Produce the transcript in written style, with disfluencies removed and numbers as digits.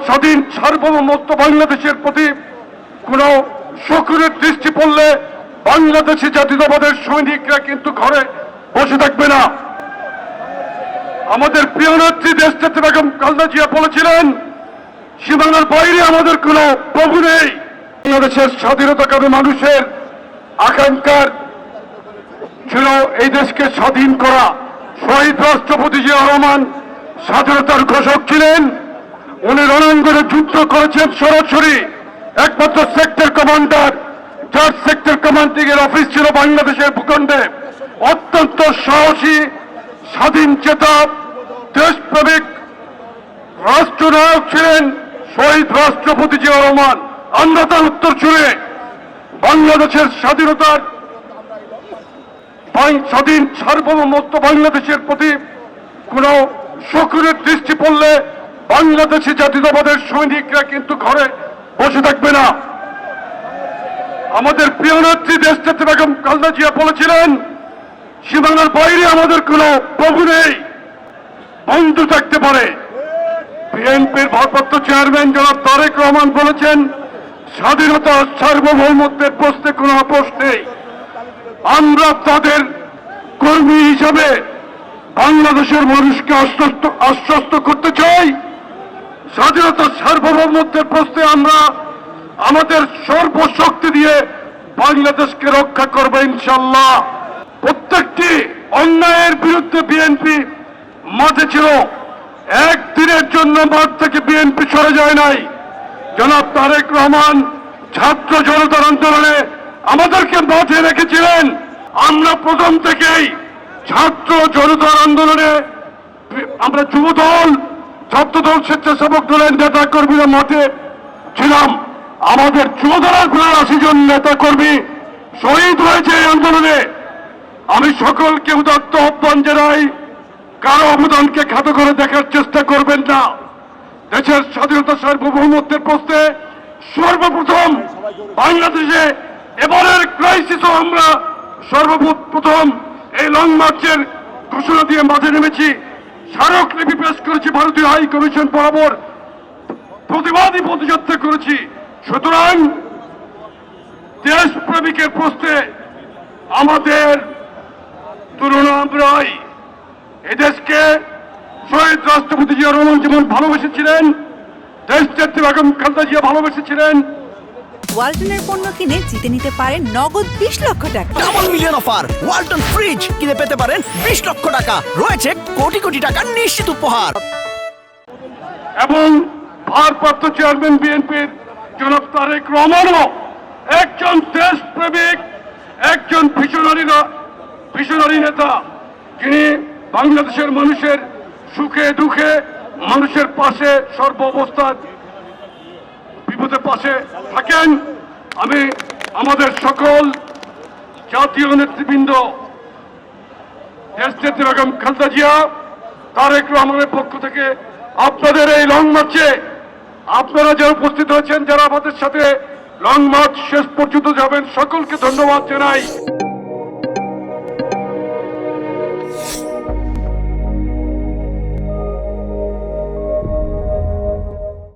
স্বাধীন সার্বভৌমত্ব বাংলাদেশের প্রতি কোন শকুনের দৃষ্টি পড়লে বাংলাদেশি জাতীয়তাবাদের সৈনিকরা কিন্তু ঘরে বসে থাকবে না। আমাদের প্রিয় নেত্রী দেশনেত্রী বেগম খালেদা জিয়া বলেছিলেন, সীমানার বাইরে আমাদের কোন প্রভু নেই। বাংলাদেশের স্বাধীনতাকামী মানুষের আকাঙ্ক্ষার ছিল এই দেশকে স্বাধীন করা। শহীদ রাষ্ট্রপতি জিয়া রহমান স্বাধীনতার ঘোষক ছিলেন। উনি রণাঙ্গনে যুদ্ধ করেছেন সরাসরি। একমাত্র সেক্টর কমান্ডার, যার সেক্টর কমান্ডিং এর অফিস ছিল বাংলাদেশের ভূখণ্ডে, অত্যন্ত সাহসী, স্বাধীন চেতা, দেশপ্রেমিক রাষ্ট্রনায়ক ছিলেন শহীদ রাষ্ট্রপতি জিয়া রহমান। আমরা তার উত্তর ছুড়ে বাংলাদেশের স্বাধীনতার স্বাধীন সার্বভৌমত্ব বাংলাদেশের প্রতি কোন শকুনের দৃষ্টি পড়লে বাংলাদেশি জাতীয়তাবাদের সৈনিকরা কিন্তু ঘরে বসে থাকবে না। আমাদের প্রিয় নেত্রী দেশনেত্রী বেগম খালেদা জিয়া বলেছিলেন, সীমানার বাইরে আমাদের কোন প্রভু নেই, বন্ধু থাকতে পারে। বিএনপির ভারপ্রাপ্ত চেয়ারম্যান জনাব তারেক রহমান বলেছেন, স্বাধীনতা সার্বভৌমত্বের প্রশ্নে কোনো আপোষ নেই। আমরা তাদের কর্মী হিসাবে বাংলাদেশের মানুষকে আশ্বস্ত করতে চাই, স্বাধীনতা সার্বভৌমত্বের প্রশ্নে আমরা আমাদের সর্বশক্তি দিয়ে বাংলাদেশকে রক্ষা করবে ইনশাআল্লাহ। প্রত্যেকটি অন্যায়ের বিরুদ্ধে বিএনপি মাঠে ছিল। একদিনের জন্য মাঠ থেকে বিএনপি সরে যায় নাই। জনাব তারেক রহমান ছাত্র জনতার আন্দোলনে আমাদেরকে মাঠে রেখেছিলেন। আমরা প্রথম থেকেই ছাত্র জনতার আন্দোলনে আমরা যুবদল, ছাত্রদল, স্বেচ্ছাসেবক দলের নেতা কর্মীরা মাঠে ছিলাম। আমাদের যুবদলের প্রায় 80 জন নেতা কর্মী শহীদ হয়েছে এই আন্দোলনে। আমি সকলকে উদাত্ত আহ্বান জানাই, কারো অবদানকে খাটো করে দেখার চেষ্টা করবেন না। দেশের স্বাধীনতা সার্বভৌমত্বের প্রশ্নে সর্বপ্রথম বাংলাদেশে এবারের ক্রাইসিসও আমরা সর্বপ্রথম এই লং মার্চের ঘোষণা দিয়ে মাঠে নেমেছি। স্মারকলিপি পেশ করেছি, ভারতীয় হাই কমিশন বরাবর প্রতিবাদী পদযাত্রা করেছি। সুতরাং দেশপ্রেমিকের প্রশ্নে আমাদের তুলনা আমরাই। এদেশকে শহীদ রাষ্ট্রপতি জিয়া রহমান যেমন ভালোবেসেছিলেন, দেশনেত্রী বেগম খালেদা জিয়া ভালোবেসেছিলেন। ওয়ালটনের পণ্য কিনে জিতে নিতে পারেন নগদ 20 লক্ষ টাকা। Double million offer! Walton fridge কিনে পেতে পারেন 20 লক্ষ টাকা। রয়েছে কোটি কোটি টাকার নিশ্চিত উপহার। এবং ভারপ্রাপ্ত চেয়ারম্যান বিএনপির জনাব তারেক রহমানও একজন দেশপ্রেমিক, একজন ভিশনারি নেতা, যিনি বাংলাদেশের মানুষের সুখে দুঃখে, মানুষের পাশে সর্ব অবস্থায় বিপদের পাশে থাকেন। আমি আমাদের সকল জাতীয় নেতৃবৃন্দ, দেশনেত্রী বেগম খালেদা জিয়া, তারেক রহমানের পক্ষ থেকে আপনাদের এই লং মার্চে আপনারা যারা উপস্থিত হয়েছেন, যারা আমাদের সাথে লং মার্চ শেষ পর্যন্ত যাবেন, সকলকে ধন্যবাদ জানাই।